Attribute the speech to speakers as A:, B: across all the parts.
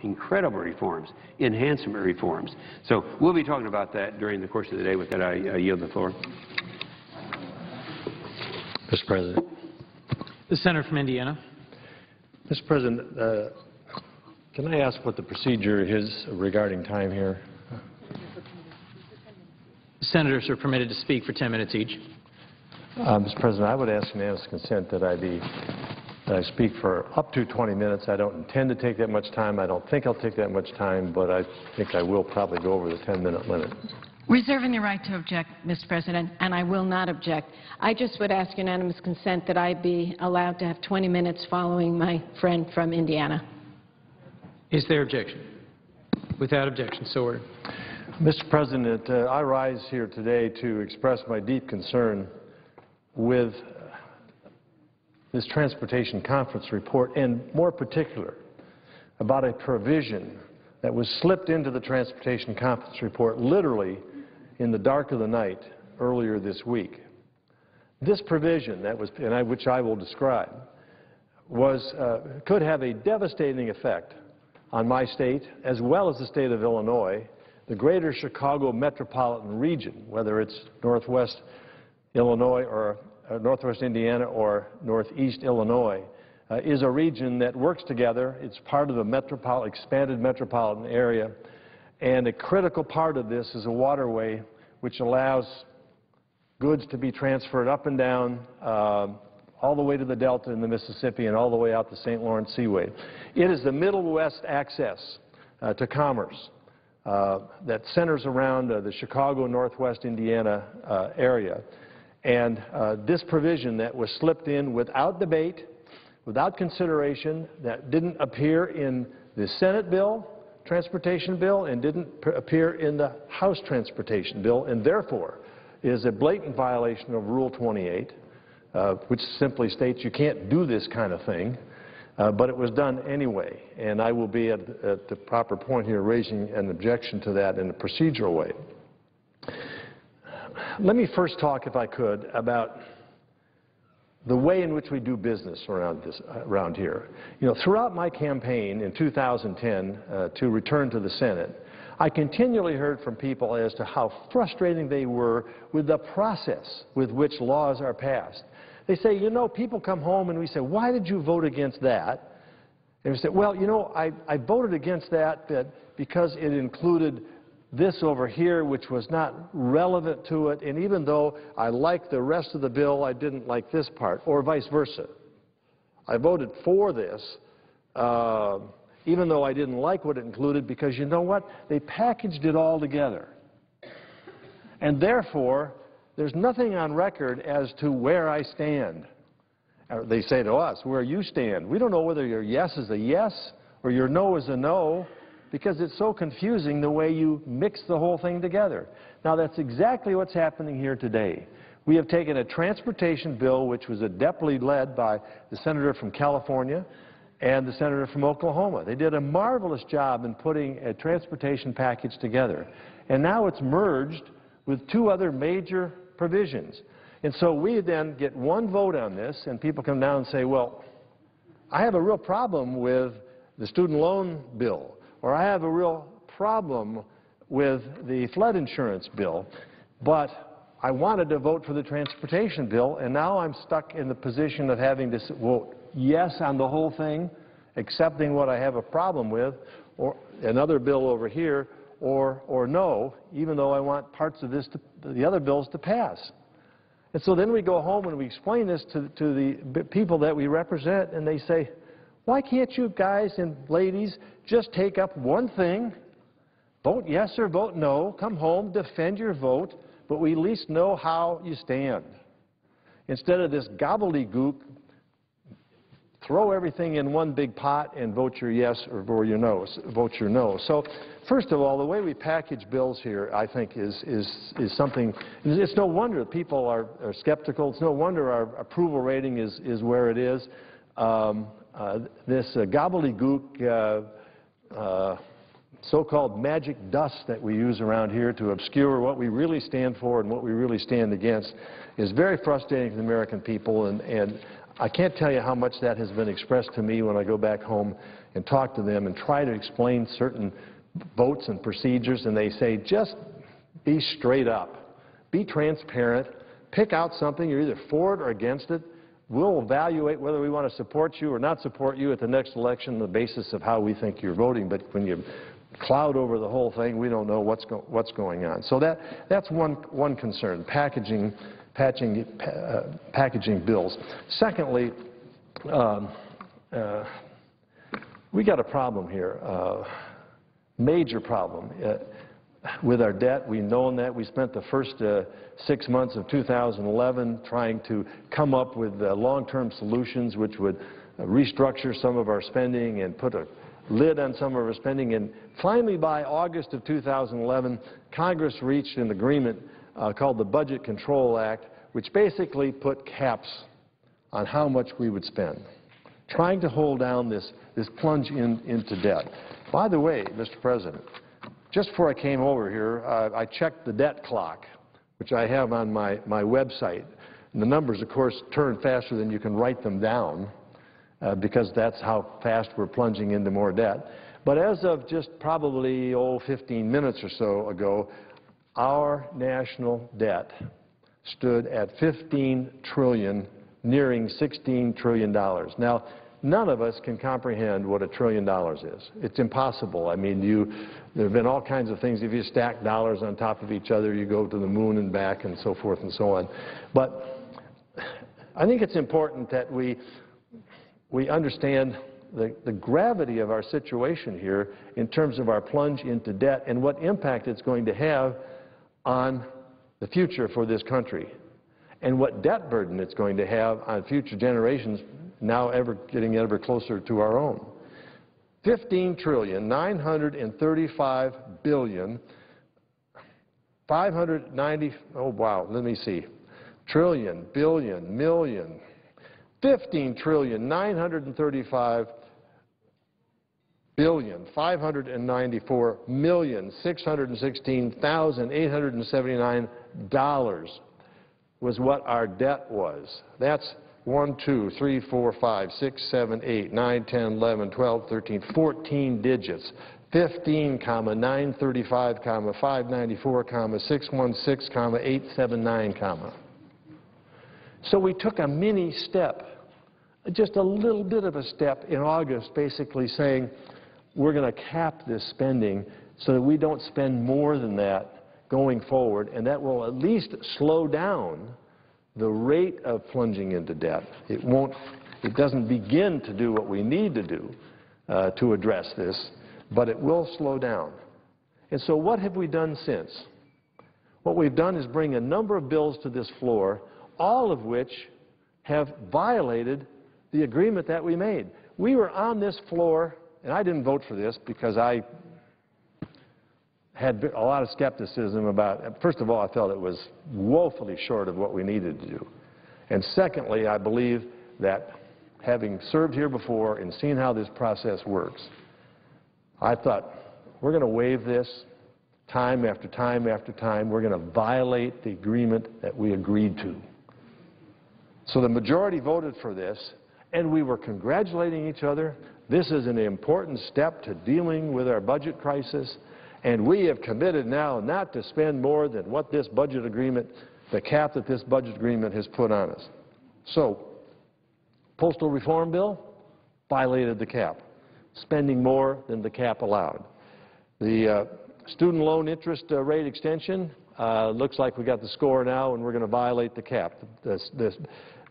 A: incredible reforms, enhancement reforms. So we'll be talking about that during the course of the day. With that, I yield the floor.
B: Mr. President.
C: The senator from Indiana.
B: Mr. President, can I ask what the procedure is regarding time here?
C: Senators are permitted to speak for 10 minutes each.
B: Mr. President, I would ask unanimous consent that I speak for up to 20 minutes. I don't intend to take that much time. I don't think I'll take that much time, but I think I will probably go over the 10-minute limit.
D: Reserving the right to object, Mr. President, and I will not object. I just would ask unanimous consent that I be allowed to have 20 minutes following my friend from Indiana.
C: Is there objection? Without objection, so ordered.
B: Mr. President, I rise here today to express my deep concern with this Transportation Conference report, and more particular, about a provision that was slipped into the Transportation Conference report literally in the dark of the night earlier this week. This provision, which I will describe, could have a devastating effect on my state, as well as the state of Illinois, the greater Chicago metropolitan region, whether it's Northwest Illinois or Northwest Indiana or Northeast Illinois, is a region that works together. It's part of the expanded metropolitan area, and a critical part of this is a waterway which allows goods to be transferred up and down all the way to the Delta in the Mississippi and all the way out the St. Lawrence Seaway. It is the Middle West access to commerce that centers around the Chicago, Northwest Indiana area. And this provision that was slipped in without debate, without consideration, that didn't appear in the Senate bill, transportation bill, and didn't appear in the House transportation bill, and therefore is a blatant violation of Rule 28, which simply states you can't do this kind of thing, but it was done anyway. And I will be at the proper point here raising an objection to that in a procedural way. Let me first talk, if I could, about the way in which we do business around here. You know, throughout my campaign in 2010 to return to the Senate, I continually heard from people as to how frustrating they were with the process with which laws are passed. They say, you know, people come home and we say, why did you vote against that? And we say, well, you know, I voted against that because it included this over here, which was not relevant to it, and even though I liked the rest of the bill, I didn't like this part, or vice versa. I voted for this, even though I didn't like what it included, because you know what? They packaged it all together. And therefore, there's nothing on record as to where I stand. They say to us, where you stand. We don't know whether your yes is a yes or your no is a no, because it's so confusing the way you mix the whole thing together. Now, that's exactly what's happening here today. We have taken a transportation bill which was adeptly led by the senator from California and the senator from Oklahoma. They did a marvelous job in putting a transportation package together. And now it's merged with two other major provisions. And so we then get one vote on this, and people come down and say, well, I have a real problem with the student loan bill, or I have a real problem with the flood insurance bill, but I wanted to vote for the transportation bill, and now I'm stuck in the position of having to vote yes on the whole thing, accepting what I have a problem with, or another bill over here, or no, even though I want parts of this, the other bills to pass. And so then we go home and we explain this to the people that we represent, and they say, why can't you guys and ladies just take up one thing, vote yes or vote no, come home, defend your vote, but we at least know how you stand. Instead of this gobbledygook, throw everything in one big pot and vote your yes or vote your no. So first of all, the way we package bills here, I think, is something, it's no wonder that people are skeptical. It's no wonder our approval rating is where it is. This gobbledygook so-called magic dust that we use around here to obscure what we really stand for and what we really stand against is very frustrating to the American people, and I can't tell you how much that has been expressed to me when I go back home and talk to them and try to explain certain votes and procedures, and they say, just be straight up, be transparent, pick out something, you're either for it or against it. We'll evaluate whether we want to support you or not support you at the next election on the basis of how we think you're voting. But when you cloud over the whole thing, we don't know what's going on. So that's one concern, packaging bills. Secondly, we got a problem here, major problem. With our debt, we've known that. We spent the first 6 months of 2011 trying to come up with long-term solutions which would restructure some of our spending and put a lid on some of our spending. And finally, by August of 2011, Congress reached an agreement called the Budget Control Act, which basically put caps on how much we would spend, trying to hold down this plunge into debt. By the way, Mr. President, just before I came over here, I checked the debt clock, which I have on my website. And the numbers, of course, turn faster than you can write them down because that's how fast we're plunging into more debt. But as of just probably, 15 minutes or so ago, our national debt stood at $15 trillion, nearing $16 trillion. Now, none of us can comprehend what $1 trillion is. It's impossible. I mean, there have been all kinds of things. If you stack dollars on top of each other, you go to the moon and back and so forth and so on. But I think it's important that we understand the gravity of our situation here in terms of our plunge into debt and what impact it's going to have on the future for this country and what debt burden it's going to have on future generations now getting ever closer to our own. $15,935 billion, 590, oh wow, let me see, trillion, billion, million, $15,935 billion, 594,616,879 was what our debt was. That's 1, 2, 3, 4, 5, 6, 7, 8, 9, 10, 11, 12, 13, 14 digits. 15, 935, 594, 616, 879, So we took a mini step, just a little bit of a step in August, basically saying we're going to cap this spending so that we don't spend more than that going forward, and that will at least slow down the rate of plunging into debt. It doesn't begin to do what we need to do to address this, but it will slow down. And so what have we done since? What we've done is bring a number of bills to this floor, all of which have violated the agreement that we made. We were on this floor, and I didn't vote for this because I had a lot of skepticism about, first of all, I felt it was woefully short of what we needed to do. And secondly, I believe that having served here before and seen how this process works, I thought, we're going to waive this time after time after time. We're going to violate the agreement that we agreed to. So the majority voted for this, and we were congratulating each other. This is an important step to dealing with our budget crisis. And we have committed now not to spend more than what this budget agreement, the cap that this budget agreement has put on us. So, postal reform bill violated the cap, spending more than the cap allowed. The student loan interest rate extension, looks like we got the score now and we're going to violate the cap.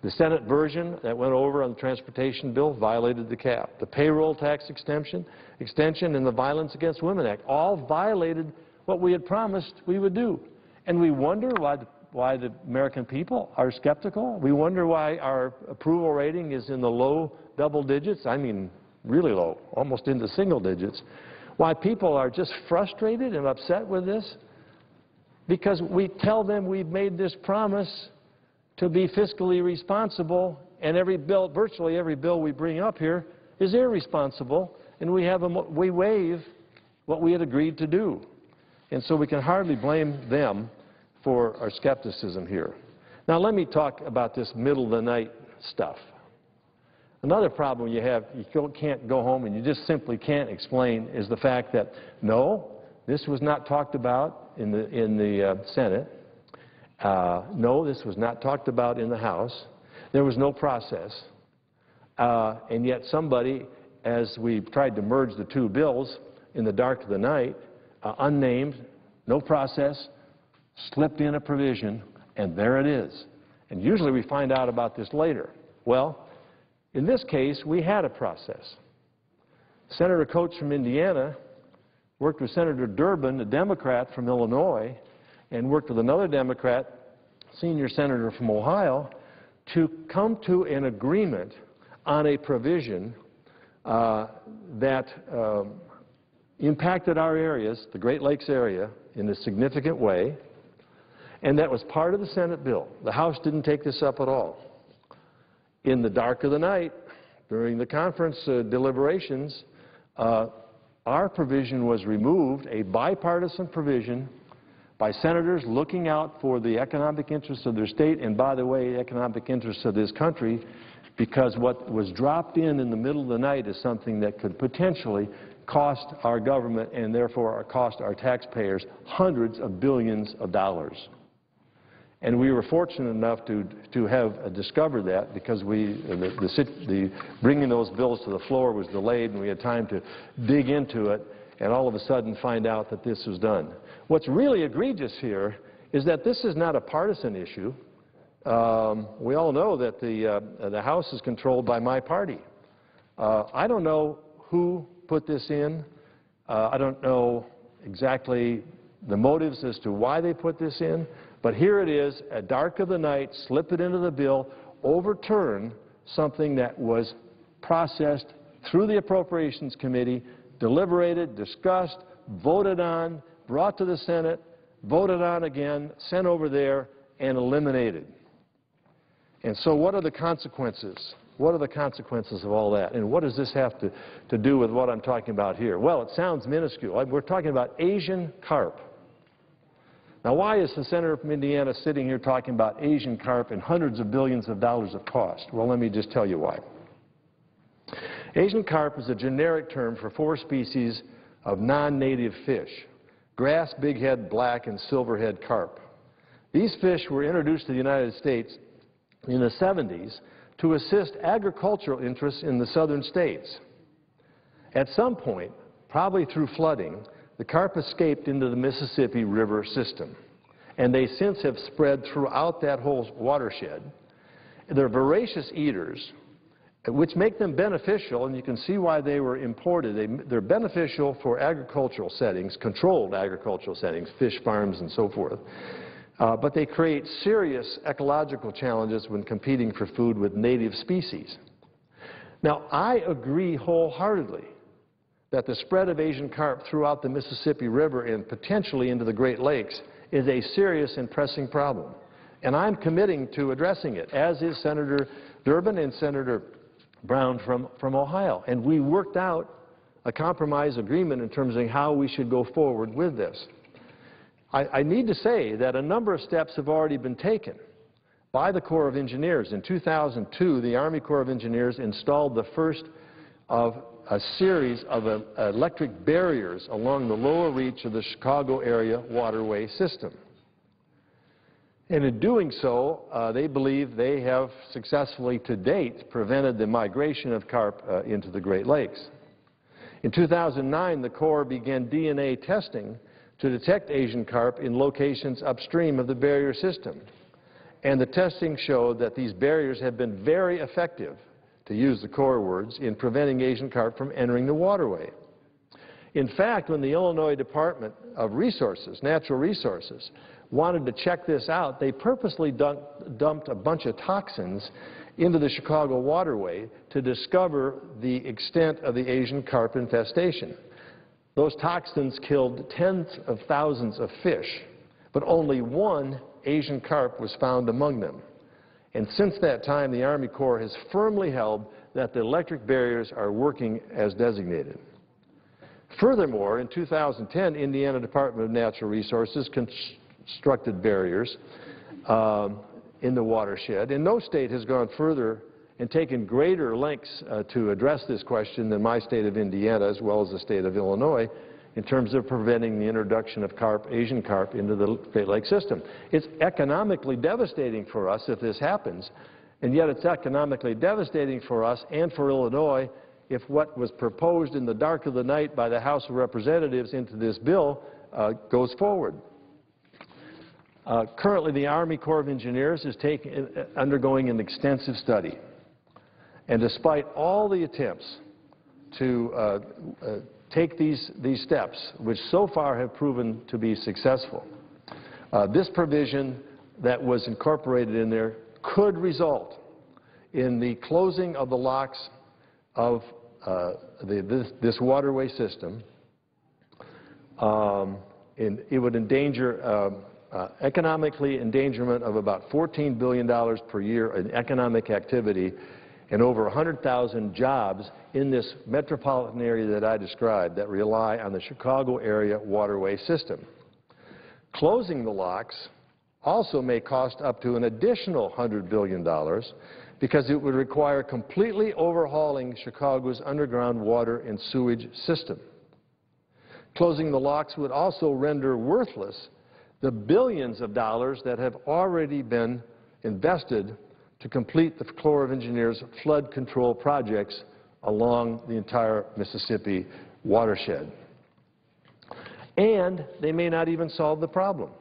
B: The Senate version that went over on the transportation bill violated the cap. The payroll tax extension and the Violence Against Women Act all violated what we had promised we would do. And we wonder why the American people are skeptical. We wonder why our approval rating is in the low double digits, I mean really low, almost into single digits. Why people are just frustrated and upset with this. Because we tell them we've made this promise to be fiscally responsible, and every bill, virtually every bill we bring up here is irresponsible, and we waive what we had agreed to do. And so we can hardly blame them for our skepticism here. Now let me talk about this middle of the night stuff. Another problem you have, can't go home and you just simply can't explain, is the fact that, no, this was not talked about in the Senate. No, this was not talked about in the House. There was no process. And yet somebody, as we tried to merge the two bills in the dark of the night, unnamed, no process, slipped in a provision, and there it is. And usually we find out about this later. Well, in this case, we had a process. Senator Coates from Indiana worked with Senator Durbin, a Democrat from Illinois, and worked with another Democrat, senior senator from Ohio, to come to an agreement on a provision that impacted our areas, the Great Lakes area, in a significant way, and that was part of the Senate bill. The House didn't take this up at all. In the dark of the night, during the conference deliberations, our provision was removed, a bipartisan provision by senators looking out for the economic interests of their state and, by the way, economic interests of this country, because what was dropped in the middle of the night is something that could potentially cost our government and therefore cost our taxpayers hundreds of billions of dollars. And we were fortunate enough to have discovered that, because bringing those bills to the floor was delayed and we had time to dig into it and all of a sudden find out that this was done. What's really egregious here is that this is not a partisan issue. We all know that the House is controlled by my party. I don't know who put this in. I don't know exactly the motives as to why they put this in. But here it is, at dark of the night, slip it into the bill, overturn something that was processed through the Appropriations Committee, deliberated, discussed, voted on, brought to the Senate, voted on again, sent over there, and eliminated. And so what are the consequences? What are the consequences of all that? And what does this have to do with what I'm talking about here? Well, it sounds minuscule. We're talking about Asian carp. Now, why is the senator from Indiana sitting here talking about Asian carp and hundreds of billions of dollars of cost? Well, let me just tell you why. Asian carp is a generic term for 4 species of non-native fish: grass, bighead, black, and silverhead carp. These fish were introduced to the United States in the 70s to assist agricultural interests in the southern states. At some point, probably through flooding, the carp escaped into the Mississippi River system, and they since have spread throughout that whole watershed. They're voracious eaters, which make them beneficial, and you can see why they were imported. They're beneficial for agricultural settings, controlled agricultural settings, fish farms and so forth. But they create serious ecological challenges when competing for food with native species. Now, I agree wholeheartedly that the spread of Asian carp throughout the Mississippi River and potentially into the Great Lakes is a serious and pressing problem. And I'm committing to addressing it, as is Senator Durbin and Senator Brown from Ohio. And we worked out a compromise agreement in terms of how we should go forward with this. I need to say that a number of steps have already been taken by the Corps of Engineers. In 2002, the Army Corps of Engineers installed the first of a series of electric barriers along the lower reach of the Chicago area waterway system. And in doing so, they believe they have successfully to date prevented the migration of carp into the Great Lakes. In 2009, the Corps began DNA testing to detect Asian carp in locations upstream of the barrier system. And the testing showed that these barriers have been very effective, to use the Corps words, in preventing Asian carp from entering the waterway. In fact, when the Illinois Department of Resources, Natural Resources, wanted to check this out, they purposely dumped a bunch of toxins into the Chicago waterway to discover the extent of the Asian carp infestation. Those toxins killed tens of thousands of fish, but only one Asian carp was found among them. And since that time, the Army Corps has firmly held that the electric barriers are working as designated. Furthermore, in 2010, Indiana Department of Natural Resources constructed barriers in the watershed, and no state has gone further and taken greater lengths to address this question than my state of Indiana as well as the state of Illinois in terms of preventing the introduction of carp, Asian carp, into the Great Lakes system. It's economically devastating for us if this happens, and yet it's economically devastating for us and for Illinois if what was proposed in the dark of the night by the House of Representatives into this bill goes forward. Currently, the Army Corps of Engineers is undergoing an extensive study. And despite all the attempts to take these steps, which so far have proven to be successful, this provision that was incorporated in there could result in the closing of the locks of this waterway system. It would endanger economically endangerment of about $14 billion per year in economic activity and over 100,000 jobs in this metropolitan area that I described that rely on the Chicago area waterway system. Closing the locks also may cost up to an additional $100 billion because it would require completely overhauling Chicago's underground water and sewage system. Closing the locks would also render worthless the billions of dollars that have already been invested to complete the Corps of Engineers flood control projects along the entire Mississippi watershed. And they may not even solve the problem.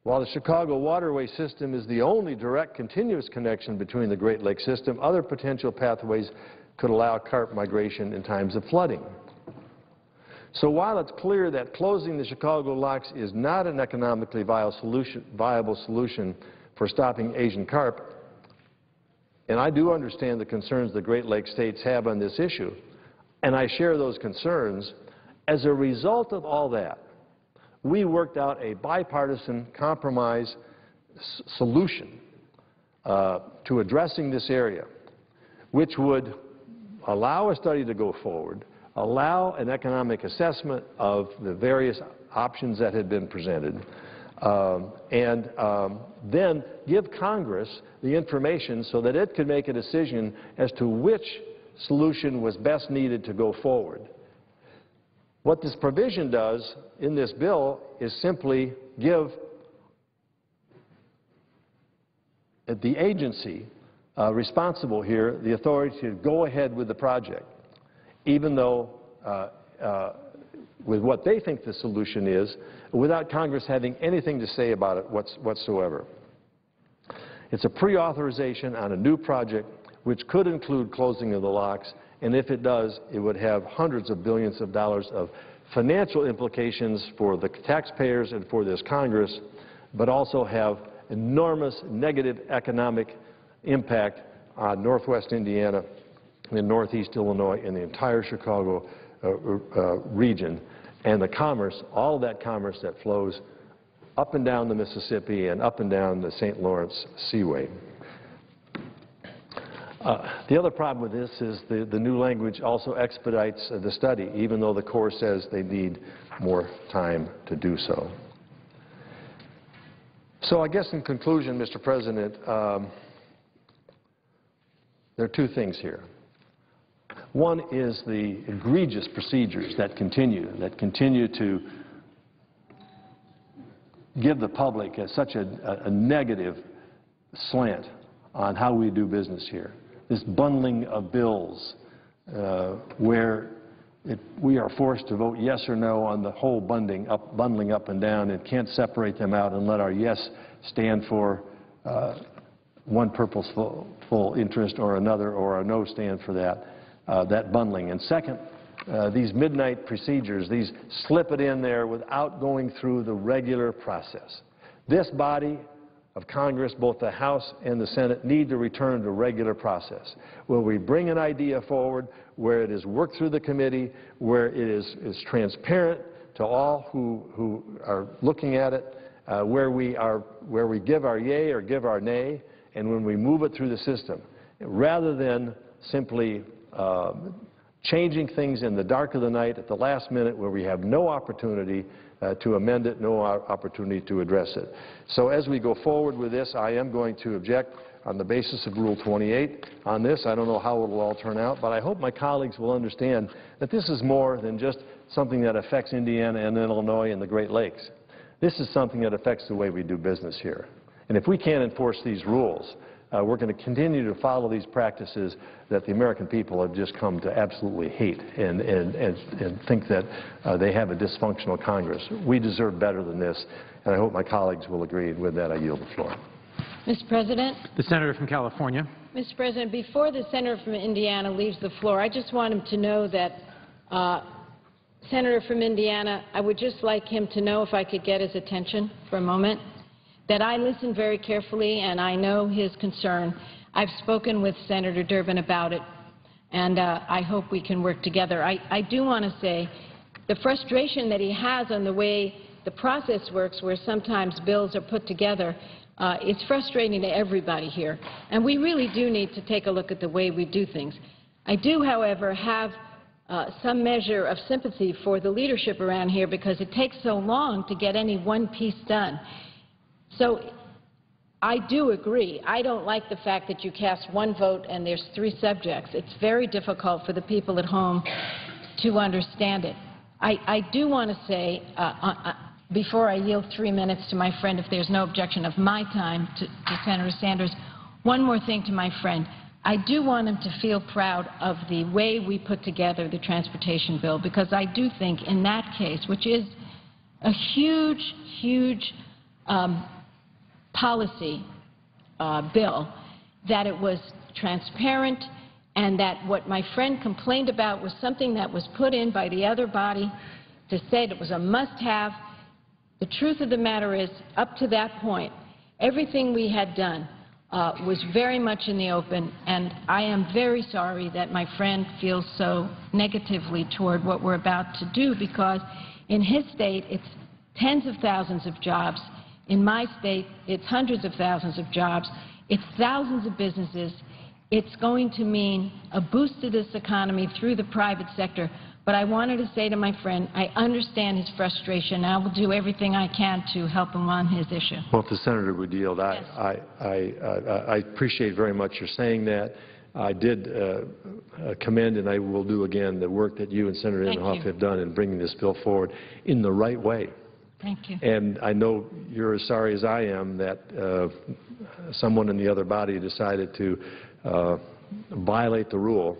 B: While the Chicago waterway system is the only direct continuous connection between the Great Lakes system, other potential pathways could allow carp migration in times of flooding. So while it's clear that closing the Chicago locks is not an economically viable solution for stopping Asian carp, and I do understand the concerns the Great Lakes states have on this issue, and I share those concerns, as a result of all that, we worked out a bipartisan compromise solution to addressing this area, which would allow a study to go forward, allow an economic assessment of the various options that had been presented, and then give Congress the information so that it could make a decision as to which solution was best needed to go forward. What this provision does in this bill is simply give the agency responsible here the authority to go ahead with the project, even though with what they think the solution is, without Congress having anything to say about it whatsoever. It's a pre-authorization on a new project which could include closing of the locks, and if it does, it would have hundreds of billions of dollars of financial implications for the taxpayers and for this Congress, but also have enormous negative economic impact on Northwest Indiana and Northeast Illinois and the entire Chicago region, and the commerce, all of that commerce that flows up and down the Mississippi and up and down the St. Lawrence Seaway. The other problem with this is the new language also expedites the study, even though the Corps says they need more time to do so. So I guess in conclusion, Mr. President, there are two things here. One is the egregious procedures that continue to give the public such a negative slant on how we do business here. This bundling of bills where we are forced to vote yes or no on the whole bundling up and down and can't separate them out and let our yes stand for one purposeful interest or another, or a no stand for that bundling. And second, these midnight procedures, these slip it in there without going through the regular process. This body of Congress, both the House and the Senate, need to return to regular process, where we bring an idea forward, where it is worked through the committee, where it is transparent to all who are looking at it, where we give our yay or give our nay, and when we move it through the system, rather than simply changing things in the dark of the night at the last minute where we have no opportunity to amend it, no opportunity to address it. So as we go forward with this, I am going to object on the basis of Rule 28 on this. I don't know how it will all turn out, but I hope my colleagues will understand that this is more than just something that affects Indiana and Illinois and the Great Lakes. This is something that affects the way we do business here. And if we can't enforce these rules, we're going to continue to follow these practices that the American people have just come to absolutely hate and think that they have a dysfunctional Congress. We deserve better than this, and I hope my colleagues will agree. And with that, I yield the floor.
D: Mr. President.
C: The Senator from California.
D: Mr. President, before the Senator from Indiana leaves the floor, I just want him to know that Senator from Indiana, I would just like him to know, if I could get his attention for a moment, that I listened very carefully and I know his concern. I've spoken with Senator Durbin about it, and I hope we can work together. I do want to say the frustration that he has on the way the process works, where sometimes bills are put together, it's frustrating to everybody here, and we really do need to take a look at the way we do things. I do, however, have some measure of sympathy for the leadership around here because it takes so long to get any one piece done. So I do agree. I don't like the fact that you cast one vote and there's 3 subjects. It's very difficult for the people at home to understand it. I do want to say, before I yield 3 minutes to my friend, if there's no objection of my time to Senator Sanders, one more thing to my friend. I do want him to feel proud of the way we put together the transportation bill, because I do think in that case, which is a huge, huge policy bill, that it was transparent and that what my friend complained about was something that was put in by the other body to say that it was a must-have. The truth of the matter is, up to that point, everything we had done was very much in the open, and I am very sorry that my friend feels so negatively toward what we're about to do, because in his state it's tens of thousands of jobs. In my state, it's hundreds of thousands of jobs. It's thousands of businesses. It's going to mean a boost to this economy through the private sector. But I wanted to say to my friend, I understand his frustration. I will do everything I can to help him on his issue.
B: Well, if the Senator would yield,
D: Yes.
B: I appreciate very much your saying that. I did commend, and I will do again, the work that you and Senator Inhofe have done in bringing this bill forward in the right way.
D: Thank you.
B: And I know you're as sorry as I am that someone in the other body decided to violate the rule,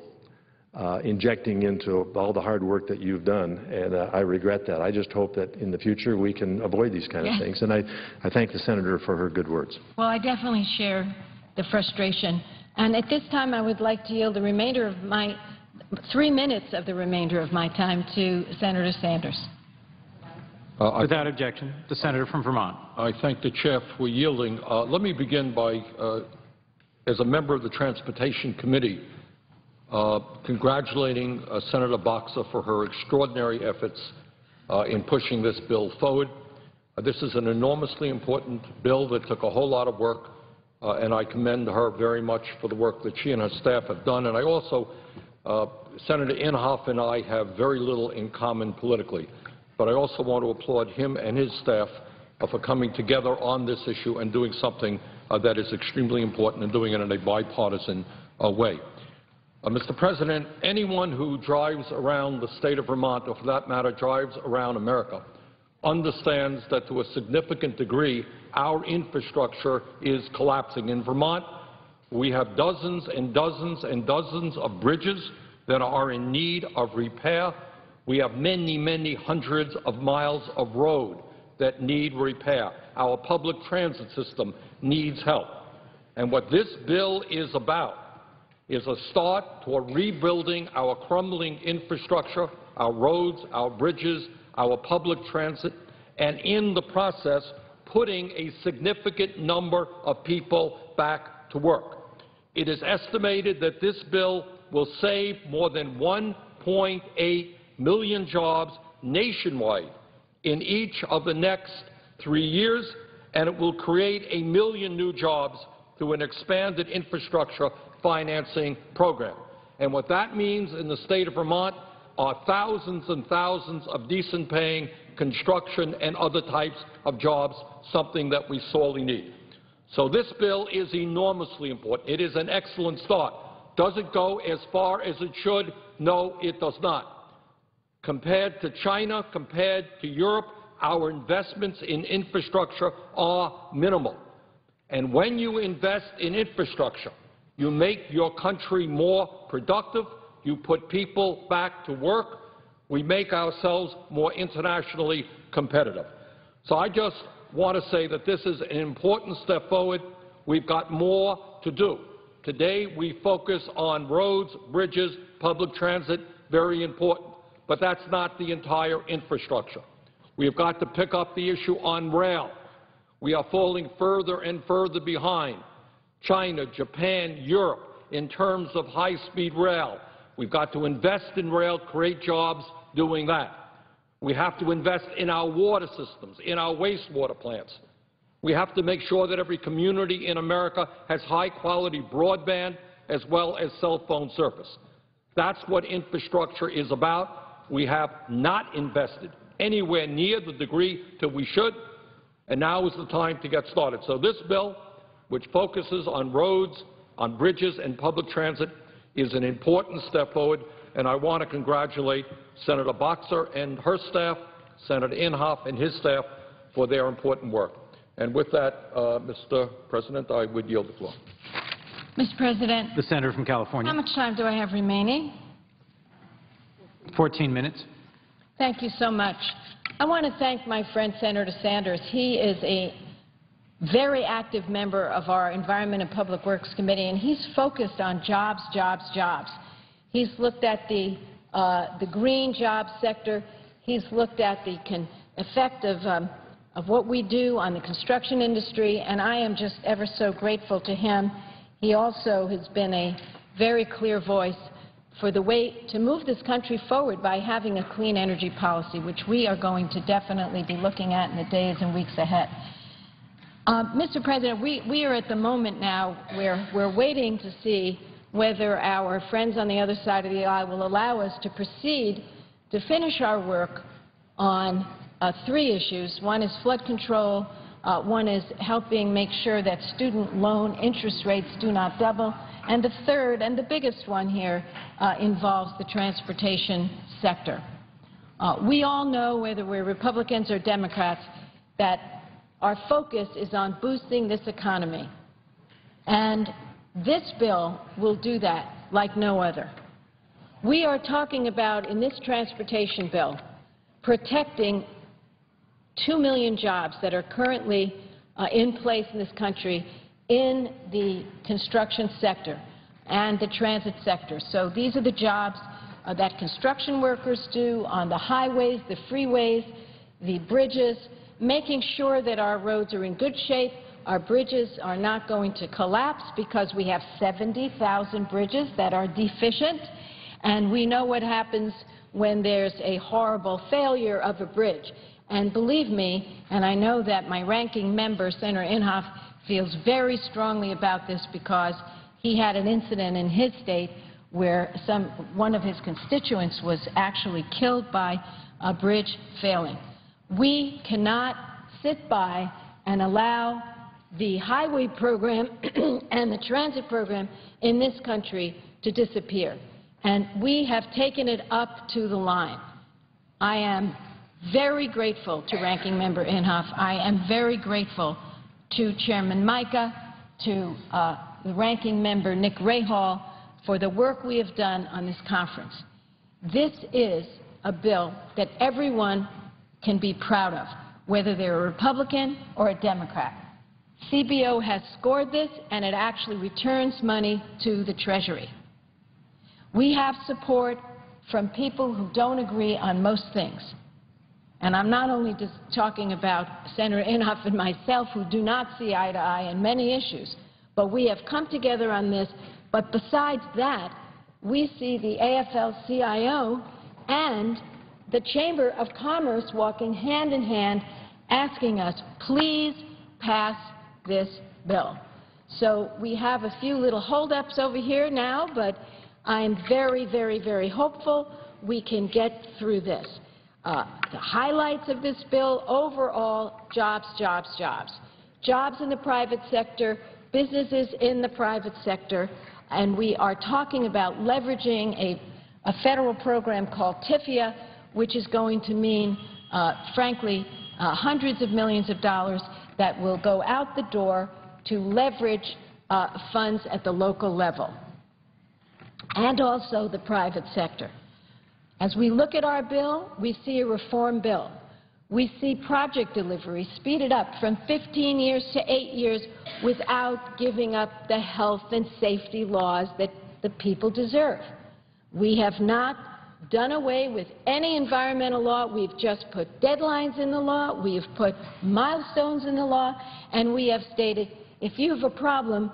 B: injecting into all the hard work that you've done, and I regret that. I just hope that in the future we can avoid these kind of things, and I thank the Senator for her good words.
D: Well, I definitely share the frustration, and at this time I would like to yield the remainder of my 3 minutes of the remainder of my time to Senator Sanders.
C: Without objection, the Senator from Vermont.
E: I thank the Chair for yielding. Let me begin by, as a member of the Transportation Committee, congratulating Senator Boxer for her extraordinary efforts in pushing this bill forward. This is an enormously important bill that took a whole lot of work, and I commend her very much for the work that she and her staff have done. And I also, Senator Inhofe and I have very little in common politically, but I also want to applaud him and his staff for coming together on this issue and doing something that is extremely important and doing it in a bipartisan way. Mr. President, anyone who drives around the state of Vermont, or for that matter drives around America, understands that to a significant degree our infrastructure is collapsing. In Vermont, we have dozens and dozens and dozens of bridges that are in need of repair. We have many, many hundreds of miles of road that need repair. Our public transit system needs help. And what this bill is about is a start toward rebuilding our crumbling infrastructure, our roads, our bridges, our public transit, and in the process, putting a significant number of people back to work. It is estimated that this bill will save more than 1.8 million jobs nationwide in each of the next 3 years, and it will create 1 million new jobs through an expanded infrastructure financing program. And what that means in the state of Vermont are thousands and thousands of decent-paying construction and other types of jobs, something that we sorely need. So this bill is enormously important. It is an excellent start. Does it go as far as it should? No, it does not. Compared to China, compared to Europe, our investments in infrastructure are minimal. And when you invest in infrastructure, you make your country more productive, you put people back to work, we make ourselves more internationally competitive. So I just want to say that this is an important step forward. We've got more to do. Today we focus on roads, bridges, public transit, very important. But that's not the entire infrastructure. We have got to pick up the issue on rail. We are falling further and further behind China, Japan, Europe in terms of high-speed rail. We've got to invest in rail, create jobs doing that. We have to invest in our water systems, in our wastewater plants. We have to make sure that every community in America has high-quality broadband as well as cell phone service. That's what infrastructure is about. We have not invested anywhere near the degree that we should, and now is the time to get started. So this bill, which focuses on roads, on bridges, and public transit, is an important step forward, and I want to congratulate Senator Boxer and her staff, Senator Inhofe and his staff, for their important work. And with that, Mr. President, I would yield the floor.
D: Mr. President,
C: The senator from California.
D: how much time do I have remaining?
C: 14 minutes.
D: Thank you so much. I want to thank my friend Senator Sanders. He is a very active member of our Environment and Public Works Committee, and he's focused on jobs, jobs, jobs. He's looked at the green jobs sector. He's looked at the effect of what we do on the construction industry, and I am just ever so grateful to him. He also has been a very clear voice for the way to move this country forward by having a clean energy policy, which we are going to definitely be looking at in the days and weeks ahead. Mr. President, we are at the moment now where we're waiting to see whether our friends on the other side of the aisle will allow us to proceed to finish our work on three issues. One is flood control, one is helping make sure that student loan interest rates do not double, and the third, and the biggest one here, involves the transportation sector. We all know, whether we're Republicans or Democrats, that our focus is on boosting this economy. And this bill will do that like no other. We are talking about, in this transportation bill, protecting 2 million jobs that are currently in place in this country in the construction sector and the transit sector. So these are the jobs that construction workers do on the highways, the freeways, the bridges, making sure that our roads are in good shape, our bridges are not going to collapse, because we have 70,000 bridges that are deficient, and we know what happens when there's a horrible failure of a bridge. And believe me, and I know that my ranking member, Senator Inhofe, feels very strongly about this, because he had an incident in his state where one of his constituents was actually killed by a bridge failing. We cannot sit by and allow the highway program and the transit program in this country to disappear. And we have taken it up to the line. I am very grateful to Ranking Member Inhofe. I am very grateful to Chairman Mica, to the Ranking Member Nick Rahall, for the work we have done on this conference. This is a bill that everyone can be proud of, whether they're a Republican or a Democrat. CBO has scored this, and it actually returns money to the Treasury. We have support from people who don't agree on most things. And I'm not only just talking about Senator Inhofe and myself, who do not see eye to eye on many issues, but we have come together on this. But besides that, we see the AFL-CIO and the Chamber of Commerce walking hand in hand, asking us, please pass this bill. So we have a few little holdups over here now, but I'm very, very, very hopeful we can get through this. The highlights of this bill: overall, jobs, jobs, jobs. jobs in the private sector, businesses in the private sector, and we are talking about leveraging a federal program called TIFIA, which is going to mean, frankly, hundreds of millions of dollars that will go out the door to leverage funds at the local level and also the private sector. As we look at our bill, we see a reform bill. We see project delivery speeded up from 15 years to 8 years without giving up the health and safety laws that the people deserve. We have not done away with any environmental law. We've just put deadlines in the law. We have put milestones in the law. And we have stated, if you have a problem,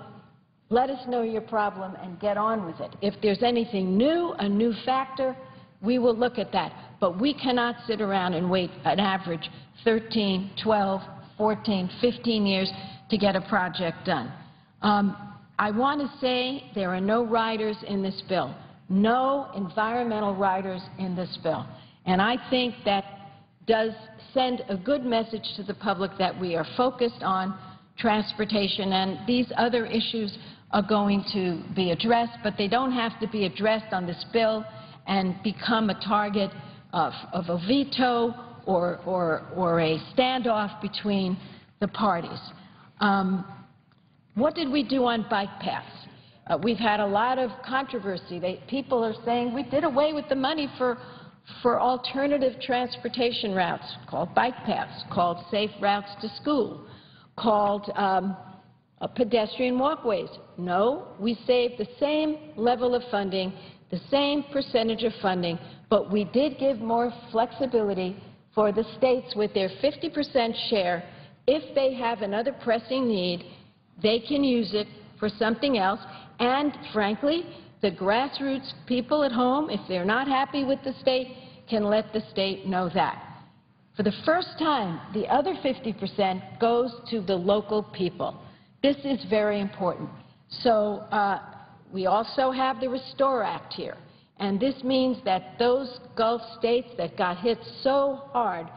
D: let us know your problem and get on with it. If there's anything new, a new factor, we will look at that. But we cannot sit around and wait an average 13, 12, 14, 15 years to get a project done. I want to say there are no riders in this bill, no environmental riders in this bill. And I think that does send a good message to the public that we are focused on transportation, and these other issues are going to be addressed, but they don't have to be addressed on this bill and become a target of a veto or a standoff between the parties. What did we do on bike paths? We've had a lot of controversy. People are saying we did away with the money for alternative transportation routes called bike paths, called safe routes to school, called pedestrian walkways. No, we saved the same level of funding, the same percentage of funding, but we did give more flexibility for the states with their 50% share. If they have another pressing need, they can use it for something else. And, frankly, the grassroots people at home, if they're not happy with the state, can let the state know that. For the first time, the other 50% goes to the local people. This is very important. So we also have the Restore Act here. And this means that those Gulf states that got hit so hard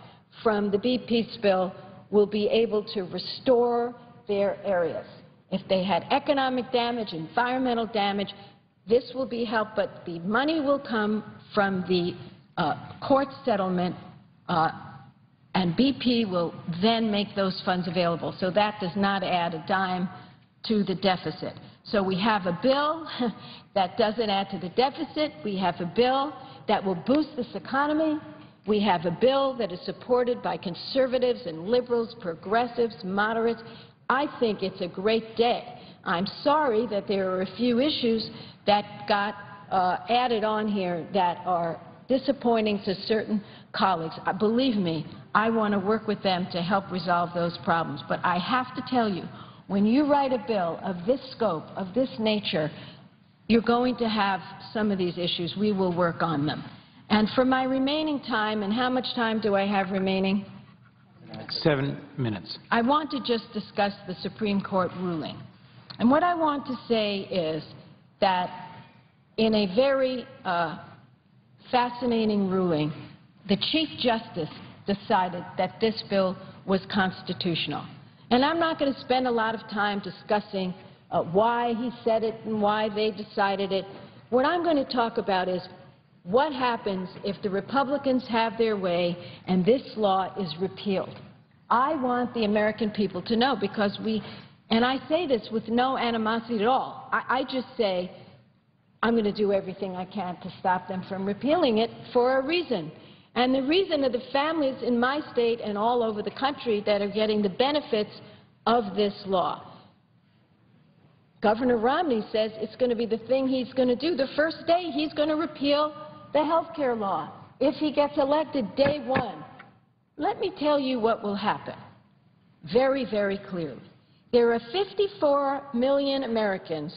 D: from the BP spill will be able to restore their areas. If they had economic damage, environmental damage, this will be helped, but the money will come from the court settlement, and BP will then make those funds available. So that does not add a dime to the deficit. So we have a bill that doesn't add to the deficit. We have a bill that will boost this economy. We have a bill that is supported by conservatives and liberals, progressives, moderates. I think it's a great day. I'm sorry that there are a few issues that got added on here that are disappointing to certain colleagues. Believe me, I want to work with them to help resolve those problems. But I have to tell you, when you write a bill of this scope, of this nature, you're going to have some of these issues. We will work on them. And for my remaining time, and how much time do I have remaining?
C: 7 minutes.
D: I want to just discuss the Supreme Court ruling. And what I want to say is that in a very fascinating ruling, the Chief Justice decided that this bill was constitutional. And I'm not going to spend a lot of time discussing why he said it and why they decided it. What I'm going to talk about is what happens if the Republicans have their way and this law is repealed. I want the American people to know, because and I say this with no animosity at all. I just say I'm going to do everything I can to stop them from repealing it for a reason. And the reason are the families in my state and all over the country that are getting the benefits of this law. Governor Romney says it's going to be the thing he's going to do. The first day, he's going to repeal the health care law if he gets elected day one. Let me tell you what will happen very, very clearly. There are 54 million Americans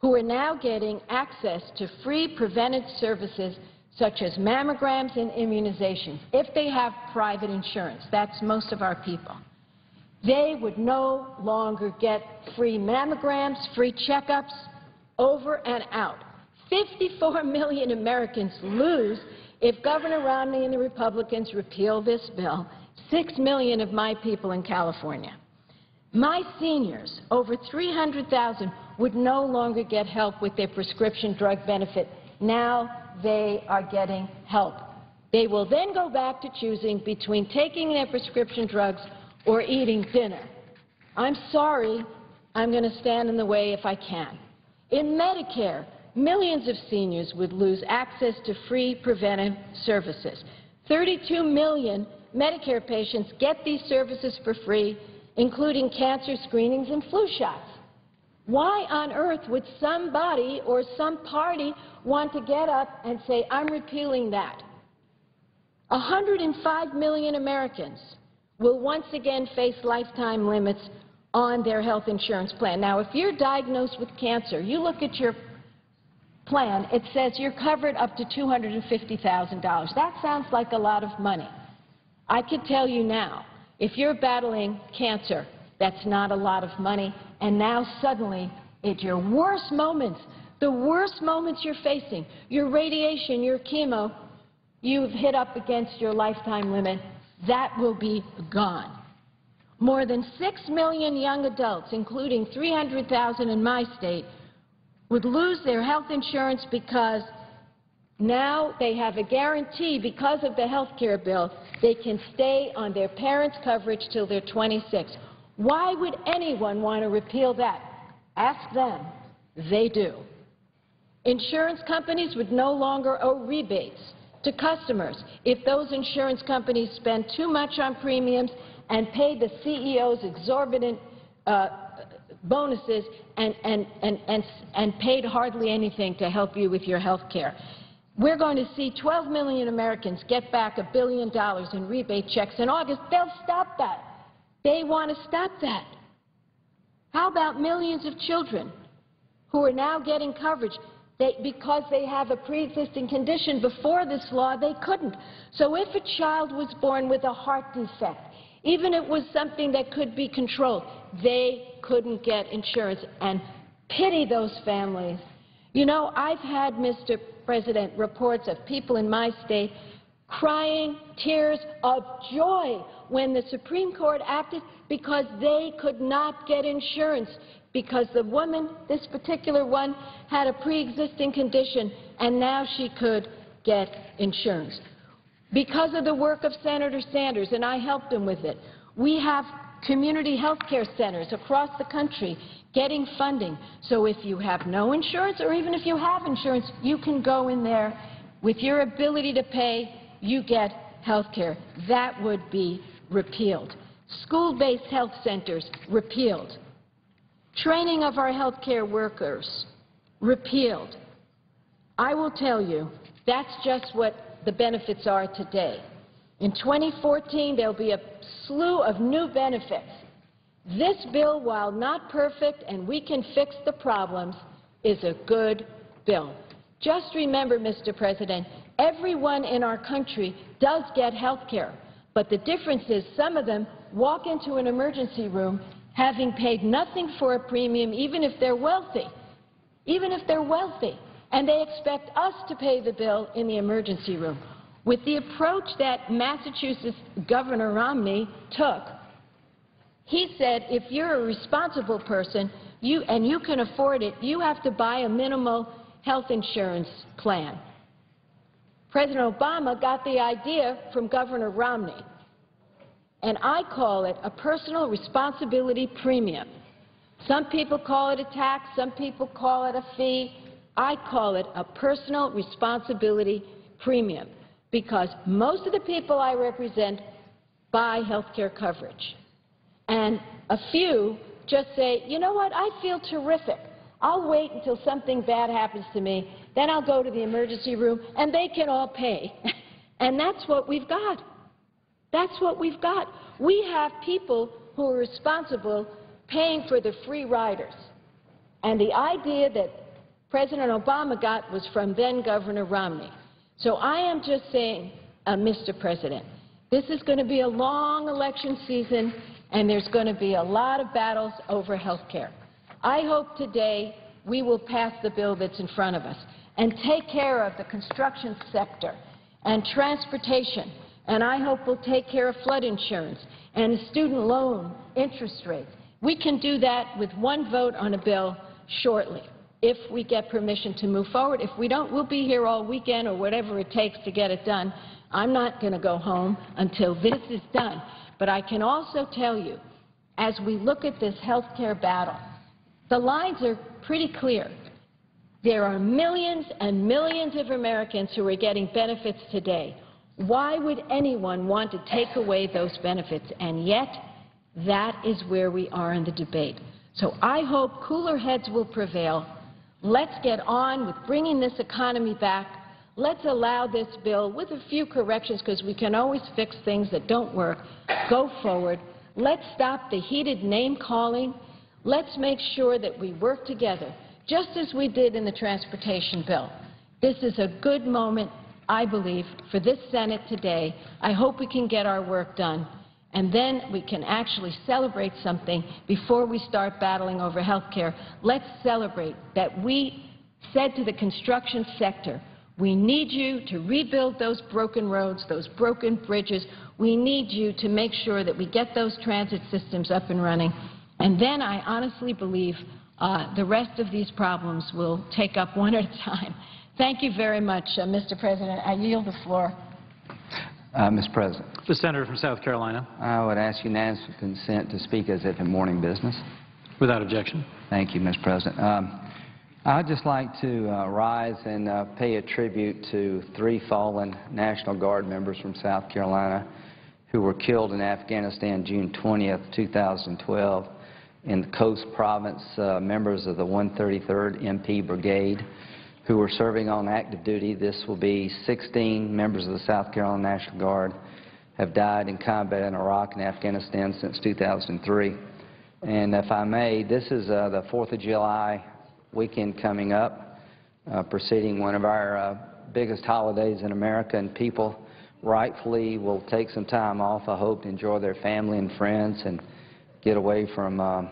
D: who are now getting access to free preventive services such as mammograms and immunizations, if they have private insurance. That's most of our people. They would no longer get free mammograms, free checkups, over and out. 54 million Americans lose if Governor Romney and the Republicans repeal this bill. 6 million of my people in California. My seniors, over 300,000, would no longer get help with their prescription drug benefit. Now they are getting help. They will then go back to choosing between taking their prescription drugs or eating dinner. I'm sorry, I'm going to stand in the way if I can. In Medicare, millions of seniors would lose access to free preventive services. 32 million Medicare patients get these services for free, including cancer screenings and flu shots. Why on earth would somebody or some party want to get up and say, I'm repealing that? 105 million Americans will once again face lifetime limits on their health insurance plan. Now, if you're diagnosed with cancer, you look at your plan, it says you're covered up to $250,000. That sounds like a lot of money. I could tell you now, if you're battling cancer, that's not a lot of money, and now suddenly, at your worst moments, the worst moments you're facing, your radiation, your chemo, you've hit up against your lifetime limit, that will be gone. More than 6 million young adults, including 300,000 in my state, would lose their health insurance because now they have a guarantee because of the health care bill they can stay on their parents' coverage till they're 26. Why would anyone want to repeal that? Ask them. They do. Insurance companies would no longer owe rebates to customers if those insurance companies spend too much on premiums and pay the CEOs exorbitant bonuses and paid hardly anything to help you with your health care. We're going to see 12 million Americans get back $1 billion in rebate checks in August. They'll stop that. They want to stop that. How about millions of children who are now getting coverage because they have a pre-existing condition? Before this law, they couldn't. So if a child was born with a heart defect, even if it was something that could be controlled, they couldn't get insurance. And pity those families. You know, I've had, Mr. President, reports of people in my state crying tears of joy when the Supreme Court acted because they could not get insurance because the woman, this particular one, had a pre-existing condition and now she could get insurance. Because of the work of Senator Sanders, and I helped him with it, we have community health care centers across the country getting funding. So if you have no insurance or even if you have insurance, you can go in there. With your ability to pay, you get health care. That would be repealed. School-based health centers, repealed. Training of our health care workers, repealed. I will tell you, that's just what the benefits are today. In 2014, there will be a slew of new benefits. This bill, while not perfect and we can fix the problems, is a good bill. Just remember, Mr. President, everyone in our country does get health care, but the difference is some of them walk into an emergency room having paid nothing for a premium, even if they're wealthy, and they expect us to pay the bill in the emergency room. With the approach that Massachusetts Governor Romney took, he said if you're a responsible person and you can afford it, you have to buy a minimal health insurance plan. President Obama got the idea from Governor Romney, and I call it a personal responsibility premium. Some people call it a tax, some people call it a fee. I call it a personal responsibility premium because most of the people I represent buy health care coverage. And a few just say, you know what, I feel terrific. I'll wait until something bad happens to me, then I'll go to the emergency room, and they can all pay. And that's what we've got. That's what we've got. We have people who are responsible paying for the free riders. And the idea that President Obama got was from then Governor Romney. So I am just saying, Mr. President, this is going to be a long election season, and there's going to be a lot of battles over health care. I hope today we will pass the bill that's in front of us and take care of the construction sector and transportation, and I hope we'll take care of flood insurance and student loan interest rates We can do that with one vote on a bill shortly, if we get permission to move forward. If we don't, we'll be here all weekend or whatever it takes to get it done. I'm not going to go home until this is done. But I can also tell you, as we look at this health care battle, the lines are pretty clear. There are millions and millions of Americans who are getting benefits today. Why would anyone want to take away those benefits? And yet, that is where we are in the debate. So I hope cooler heads will prevail. Let's get on with bringing this economy back. Let's allow this bill, with a few corrections, because we can always fix things that don't work, go forward. Let's stop the heated name-calling. Let's make sure that we work together, just as we did in the transportation bill. This is a good moment, I believe, for this Senate today. I hope we can get our work done, and then we can actually celebrate something before we start battling over health care. Let's celebrate that we said to the construction sector, we need you to rebuild those broken roads, those broken bridges. We need you to make sure that we get those transit systems up and running. And then I honestly believe the rest of these problems will take up one at a time. Thank you very much, Mr. President. I yield the floor.
F: Mr. President.
C: The senator from South Carolina.
F: I would ask unanimous consent to speak as if in morning business.
C: Without objection.
F: Thank you, Mr. President. I'd just like to rise and pay a tribute to 3 fallen National Guard members from South Carolina who were killed in Afghanistan June 20th, 2012 in the Coast Province, members of the 133rd MP Brigade who were serving on active duty. This will be 16 members of the South Carolina National Guard have died in combat in Iraq and Afghanistan since 2003. And if I may, this is the 4th of July weekend coming up, preceding one of our biggest holidays in America, and people rightfully will take some time off, I hope, to enjoy their family and friends and get away from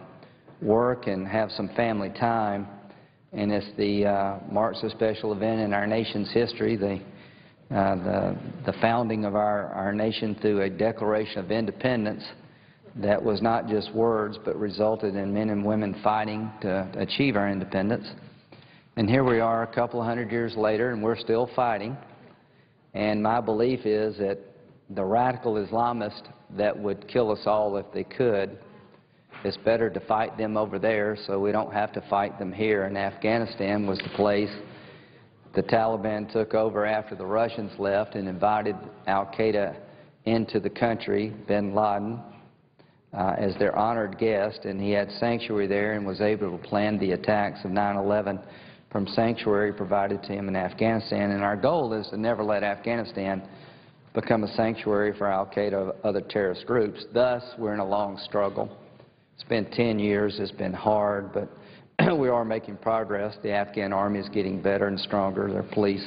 F: work and have some family time. And it's marks a special event in our nation's history, the founding of our nation through a Declaration of Independence that was not just words but resulted in men and women fighting to achieve our independence. And here we are a couple of hundred years later, and we're still fighting. And my belief is that the radical Islamists that would kill us all if they could, it's better to fight them over there so we don't have to fight them here. And Afghanistan was the place the Taliban took over after the Russians left and invited al-Qaeda into the country, bin Laden, as their honored guest, and he had sanctuary there and was able to plan the attacks of 9/11 from sanctuary provided to him in Afghanistan. And our goal is to never let Afghanistan become a sanctuary for al-Qaeda or other terrorist groups. Thus, we're in a long struggle. It's been 10 years. It's been hard, but we are making progress. The Afghan army is getting better and stronger. Their police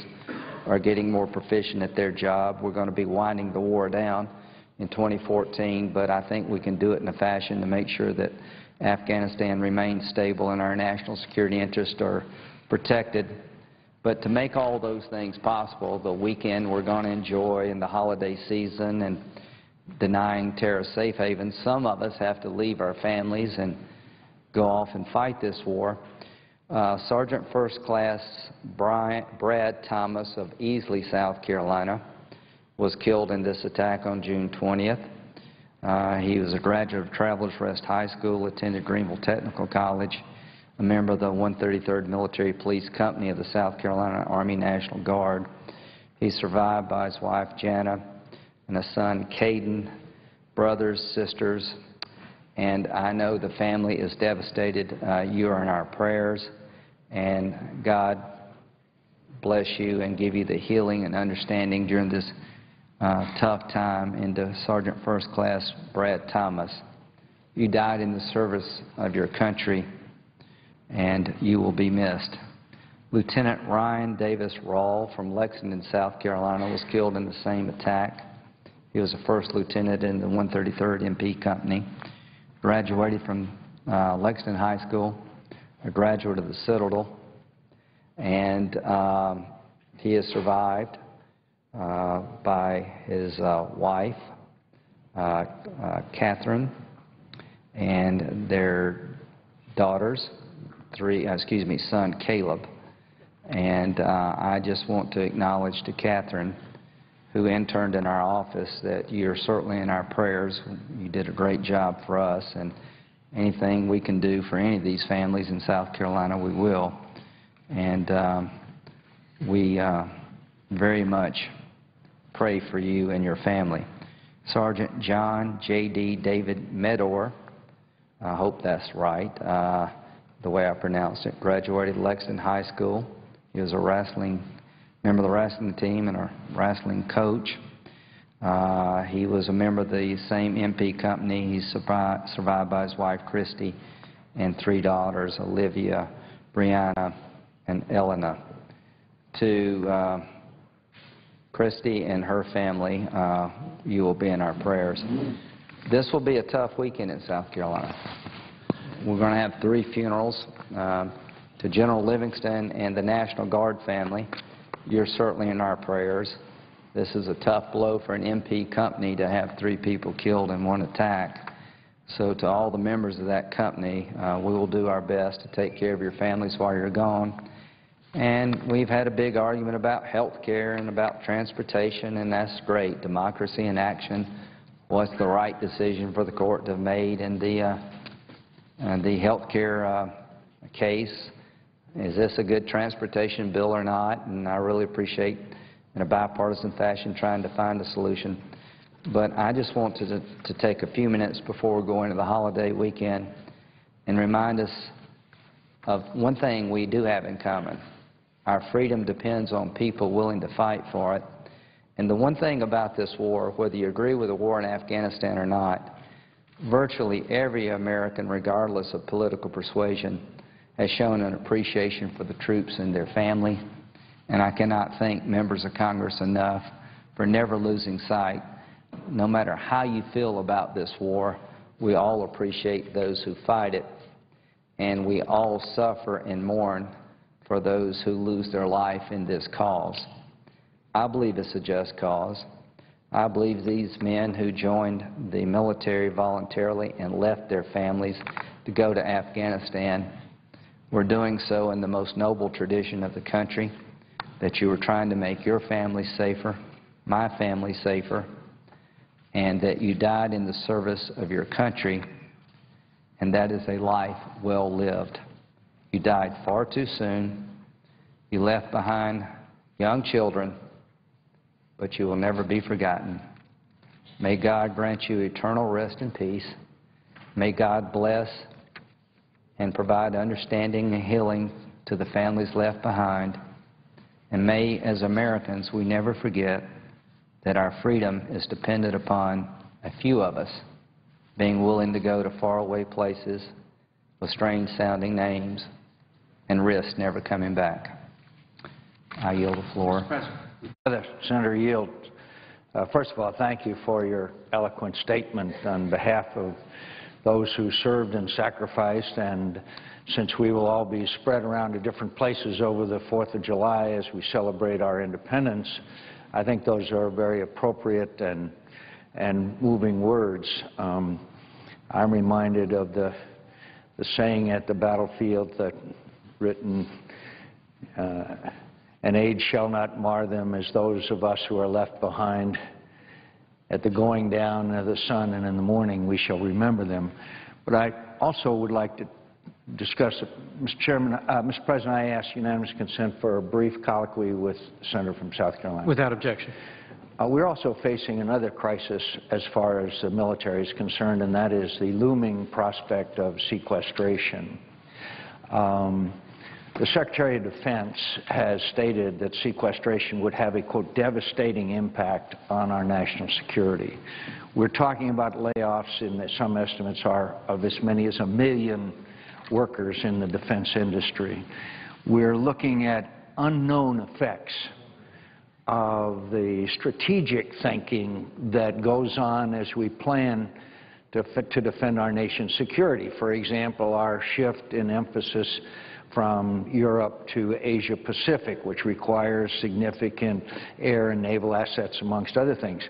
F: are getting more proficient at their job. We're going to be winding the war down in 2014, but I think we can do it in a fashion to make sure that Afghanistan remains stable and our national security interests are protected. But to make all those things possible, the weekend we're going to enjoy and the holiday season and denying terrorist safe havens, some of us have to leave our families and go off and fight this war. Sergeant First Class Brad Thomas of Easley, South Carolina, was killed in this attack on June 20th. He was a graduate of Travelers Rest High School, attended Greenville Technical College, a member of the 133rd Military Police Company of the South Carolina Army National Guard. He's survived by his wife, Jana, and a son, Caden, brothers, sisters, and I know the family is devastated. You are in our prayers, and God bless you and give you the healing and understanding during this tough time. And to Sergeant First Class Brad Thomas, you died in the service of your country, and you will be missed. Lieutenant Ryan Davis Rawl from Lexington, South Carolina, was killed in the same attack. He was a first lieutenant in the 133rd MP Company, graduated from Lexington High School, a graduate of the Citadel, and he is survived by his wife, Catherine, and their daughters, son Caleb. And I just want to acknowledge to Catherine, who interned in our office, that you're certainly in our prayers. You did a great job for us, and anything we can do for any of these families in South Carolina, we will. And we very much pray for you and your family. Sergeant John J.D. David Medor, I hope that's right, the way I pronounced it, graduated Lexington High School. He was a member of the wrestling team and a wrestling coach. He was a member of the same MP company. He's survived by his wife, Christy, and 3 daughters, Olivia, Brianna, and Elena. To Christy and her family, you will be in our prayers. This will be a tough weekend in South Carolina. We're going to have 3 funerals. To General Livingston and the National Guard family, you're certainly in our prayers. This is a tough blow for an MP company to have 3 people killed in one attack. So to all the members of that company, we will do our best to take care of your families while you're gone. And we've had a big argument about health care and about transportation, and that's great. Democracy in action. What's the right decision for the court to have made in the health care case? Is this a good transportation bill or not? And I really appreciate, in a bipartisan fashion, trying to find a solution. But I just want to take a few minutes before we go into the holiday weekend and remind us of one thing we do have in common. Our freedom depends on people willing to fight for it. And the one thing about this war, whether you agree with the war in Afghanistan or not, virtually every American, regardless of political persuasion, has shown an appreciation for the troops and their family. And I cannot thank members of Congress enough for never losing sight. No matter how you feel about this war, we all appreciate those who fight it, and we all suffer and mourn for those who lose their life in this cause. I believe it's a just cause. I believe these men who joined the military voluntarily and left their families to go to Afghanistan were doing so in the most noble tradition of the country, that you were trying to make your family safer, my family safer, and that you died in the service of your country, and that is a life well lived. You died far too soon. You left behind young children, but you will never be forgotten. May God grant you eternal rest and peace. May God bless and provide understanding and healing to the families left behind. And may, as Americans, we never forget that our freedom is dependent upon a few of us being willing to go to faraway places with strange-sounding names and risk never coming back. I yield the floor.
G: Senator Yield, first of all, thank you for your eloquent statement on behalf of those who served and sacrificed, and since we will all be spread around to different places over the 4th of July as we celebrate our independence, I think those are very appropriate and moving words. I'm reminded of the saying at the battlefield that written, an age shall not mar them as those of us who are left behind. At the going down of the sun and in the morning we shall remember them. But I also would like to discuss, Mr. President, I ask unanimous consent for a brief colloquy with the Senator from South Carolina.
C: Without objection.
G: We're also facing another crisis as far as the military is concerned, and that is the looming prospect of sequestration. The Secretary of Defense has stated that sequestration would have a, quote, devastating impact on our national security. We're talking about layoffs in that some estimates are of as many as 1 million workers in the defense industry. We're looking at unknown effects of the strategic thinking that goes on as we plan to defend our nation's security. For example, our shift in emphasis from Europe to Asia Pacific, which requires significant air and naval assets, amongst other things.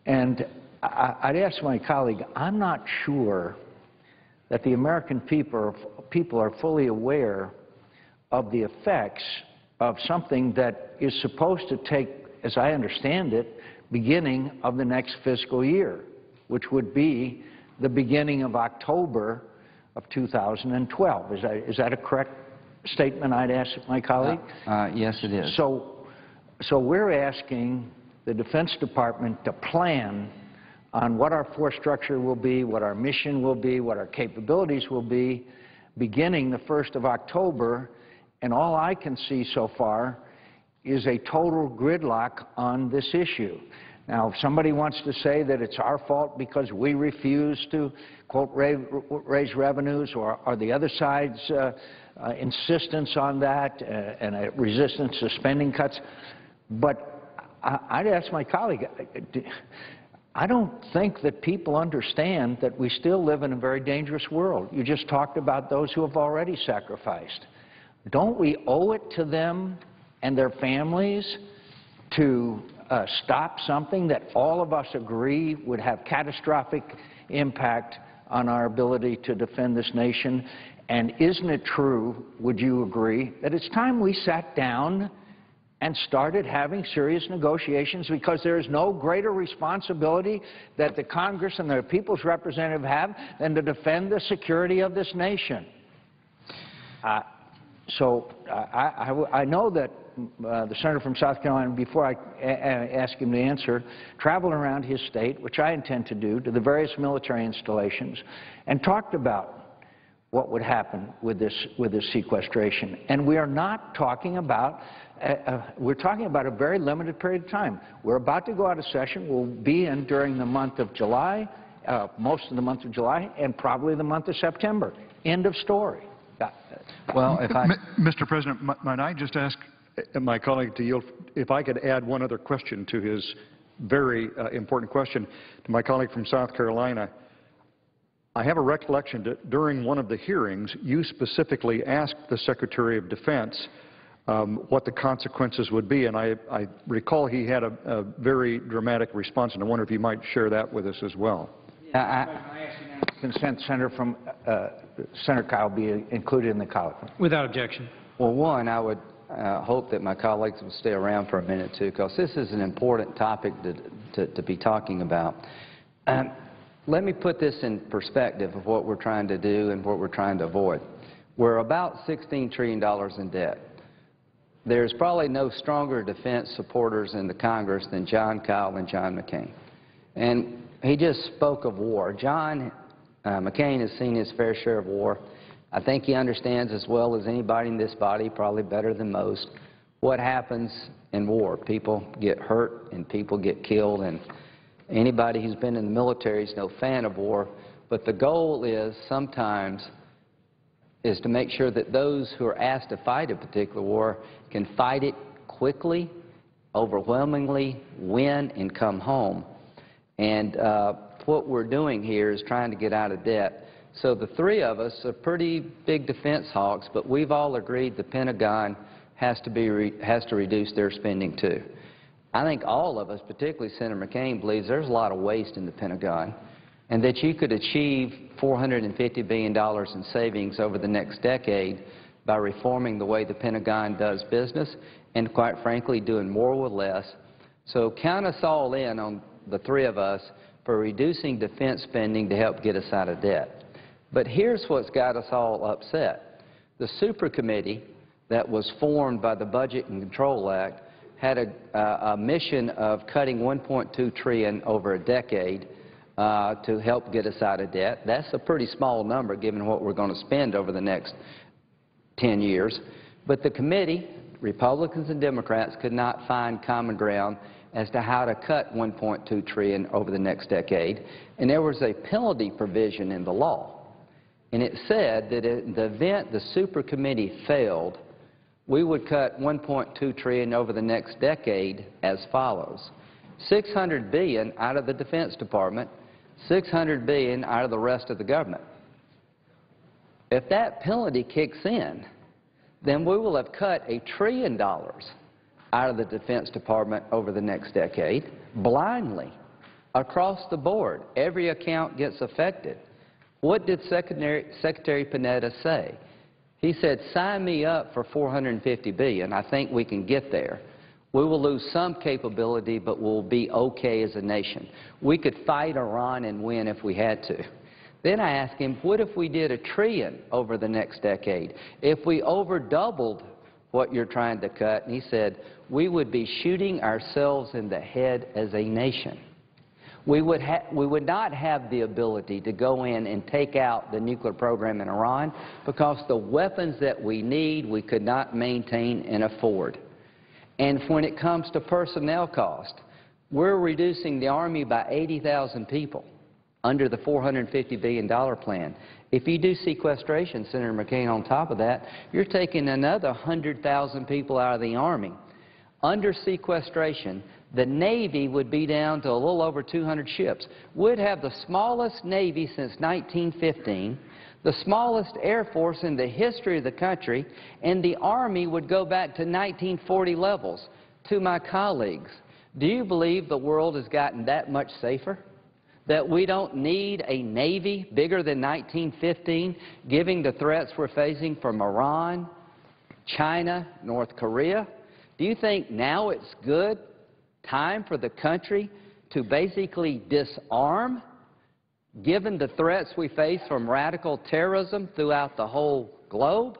G: And I'd ask my colleague, I'm not sure that the American people are fully aware of the effects of something that is supposed to take, as I understand it, beginning of the next fiscal year, which would be the beginning of October of 2012. Is that a correct statement, I'd ask my colleague?
F: Yes, it is.
G: So we're asking the Defense Department to plan on what our force structure will be, what our mission will be, what our capabilities will be, beginning the 1st of October, and all I can see so far is a total gridlock on this issue. Now, if somebody wants to say that it's our fault because we refuse to, quote, raise revenues, or the other side's insistence on that and a resistance to spending cuts, but I'd ask my colleague, I don't think that people understand that we still live in a very dangerous world. You just talked about those who have already sacrificed. Don't we owe it to them and their families to stop something that all of us agree would have catastrophic impact on our ability to defend this nation? And isn't it true, would you agree, that it's time we sat down and started having serious negotiations, because there is no greater responsibility that the Congress and the people's representative have than to defend the security of this nation? I know that the senator from South Carolina, before I ask him to answer, traveled around his state, which I intend to do, to the various military installations, and talked about what would happen with this sequestration. And we are not talking about, we're talking about a very limited period of time. We're about to go out of session. We'll be in during the month of July, most of the month of July, and probably the month of September. End of story.
F: Well, if I...
H: Mr. President, might I just ask my colleague to yield, if I could add one other question to his very important question to my colleague from South Carolina. I have a recollection that during one of the hearings, you specifically asked the Secretary of Defense what the consequences would be, and I recall he had a very dramatic response, and I wonder if you might share that with us as well.
G: Consent, Senator Kyle be included in the colloquy.
C: Without objection.
F: Well, one, I would hope that my colleagues will stay around for a minute, too, because this is an important topic to be talking about. Let me put this in perspective of what we're trying to do and what we're trying to avoid. We're about $16 trillion in debt. There's probably no stronger defense supporters in the Congress than John Kyle and John McCain. And he just spoke of war. John McCain has seen his fair share of war. I think he understands as well as anybody in this body, probably better than most, what happens in war. People get hurt and people get killed, and anybody who's been in the military is no fan of war. But the goal is sometimes is to make sure that those who are asked to fight a particular war can fight it quickly, overwhelmingly, win, and come home. And what we're doing here is trying to get out of debt. So the three of us are pretty big defense hawks, but we've all agreed the Pentagon has to reduce their spending too. I think all of us, particularly Senator McCain, believes there's a lot of waste in the Pentagon, and that you could achieve $450 billion in savings over the next decade by reforming the way the Pentagon does business and, quite frankly, doing more with less. So count us all in on the three of us for reducing defense spending to help get us out of debt. But here's what's got us all upset. The super committee that was formed by the Budget and Control Act had a mission of cutting $1.2 trillion over a decade to help get us out of debt. That's a pretty small number given what we're going to spend over the next 10 years. But the committee, Republicans and Democrats, could not find common ground as to how to cut $1.2 trillion over the next decade. And there was a penalty provision in the law. And it said that in the event the super committee failed, we would cut $1.2 trillion over the next decade as follows: $600 billion out of the Defense Department, $600 billion out of the rest of the government. If that penalty kicks in, then we will have cut $1 trillion out of the Defense Department over the next decade, blindly, across the board. Every account gets affected. What did Secretary Panetta say? He said, sign me up for $450 billion. I think we can get there. We will lose some capability, but we'll be okay as a nation. We could fight Iran and win if we had to. Then I asked him, what if we did $1 trillion over the next decade? If we over doubled what you're trying to cut? And he said, we would be shooting ourselves in the head as a nation. We would not have the ability to go in and take out the nuclear program in Iran because the weapons that we need we could not maintain and afford. And when it comes to personnel cost, we're reducing the Army by 80,000 people under the $450 billion plan. If you do sequestration, Senator McCain, on top of that, you're taking another 100,000 people out of the Army. Under sequestration, the Navy would be down to a little over 200 ships. We'd have the smallest Navy since 1915, the smallest Air Force in the history of the country, and the Army would go back to 1940 levels. To my colleagues, do you believe the world has gotten that much safer? That we don't need a Navy bigger than 1915, given the threats we're facing from Iran, China, North Korea? Do you think now it's good time for the country to basically disarm, given the threats we face from radical terrorism throughout the whole globe?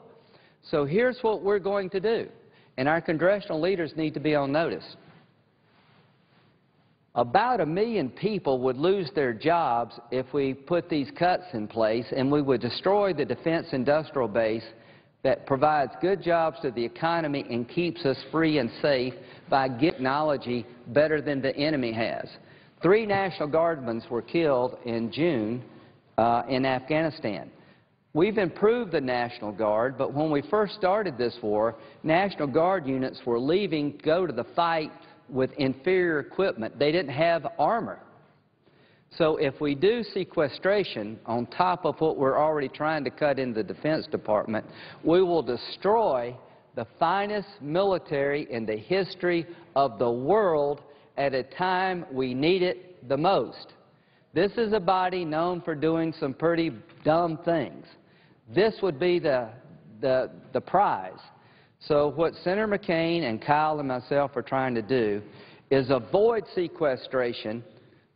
F: So here's what we're going to do, and our congressional leaders need to be on notice. About 1 million people would lose their jobs if we put these cuts in place, and we would destroy the defense industrial base that provides good jobs to the economy and keeps us free and safe by getting technology better than the enemy has. 3 National Guardsmen were killed in June in Afghanistan. We've improved the National Guard, but when we first started this war, National Guard units were leaving to go to the fight with inferior equipment. They didn't have armor. So if we do sequestration on top of what we're already trying to cut in the Defense Department, we will destroy the finest military in the history of the world at a time we need it the most. This is a body known for doing some pretty dumb things. This would be the prize. So what Senator McCain and Kyle and myself are trying to do is avoid sequestration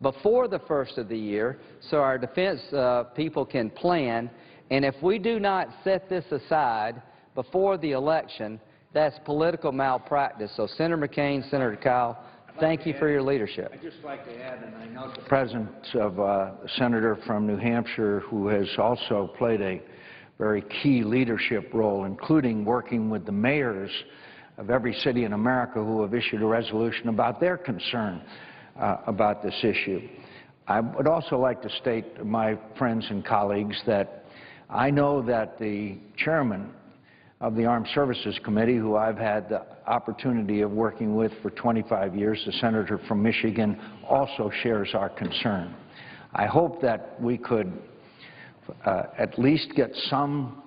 F: before the first of the year so our defense people can plan. And if we do not set this aside before the election, that's political malpractice. So Senator McCain, Senator Kyle, thank you for your leadership.
G: I'd just like to add, and I know the presence of a senator from New Hampshire who has also played a very key leadership role, including working with the mayors of every city in America who have issued a resolution about their concern about this issue. I would also like to state, my friends and colleagues, that I know that the chairman of the Armed Services Committee, who I've had the opportunity of working with for 25 years, the senator from Michigan, also shares our concern. I hope that we could at least get some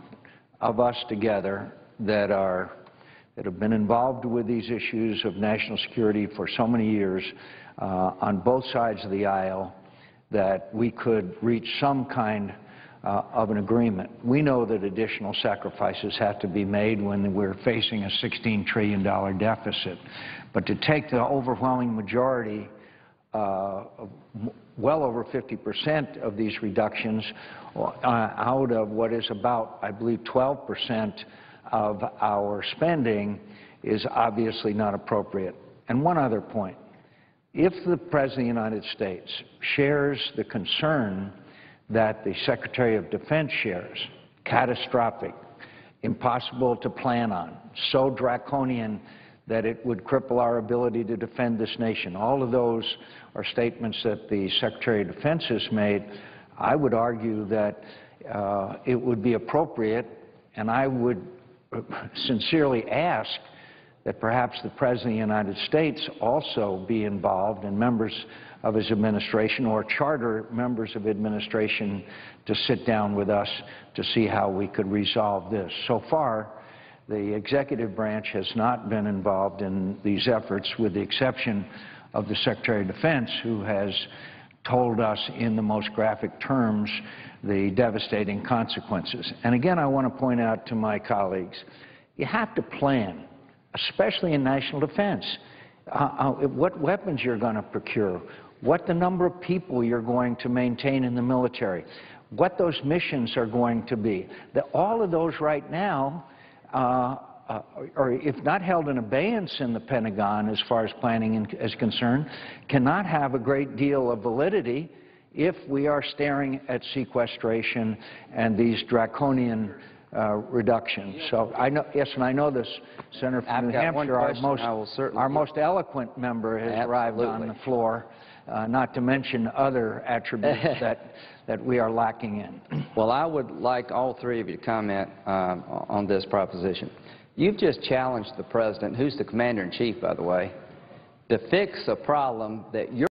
G: of us together that have been involved with these issues of national security for so many years on both sides of the aisle, that we could reach some kind of an agreement. We know that additional sacrifices have to be made when we're facing a $16 trillion deficit. But to take the overwhelming majority, well over 50% of these reductions out of what is about, I believe, 12% of our spending is obviously not appropriate. And one other point. If the President of the United States shares the concern that the Secretary of Defense shares, catastrophic, impossible to plan on, so draconian that it would cripple our ability to defend this nation, all of those are statements that the Secretary of Defense has made, I would argue that it would be appropriate, and I would sincerely ask that perhaps the President of the United States also be involved, and members of his administration or charter members of administration to sit down with us to see how we could resolve this. So far, the executive branch has not been involved in these efforts, with the exception of the Secretary of Defense, who has told us in the most graphic terms the devastating consequences. And again, I want to point out to my colleagues, you have to plan, especially in national defense, what weapons you're going to procure, what the number of people you're going to maintain in the military, what those missions are going to be. All of those right now or if not held in abeyance in the Pentagon as far as planning is concerned, cannot have a great deal of validity if we are staring at sequestration and these draconian reductions. So I know, yes, and I know this, Senator from New Hampshire, our most eloquent member has arrived on the floor, not to mention other attributes that we are lacking in.
F: Well, I would like all three of you to comment on this proposition. You've just challenged the President, who's the Commander-in-Chief, by the way, to fix a problem that you're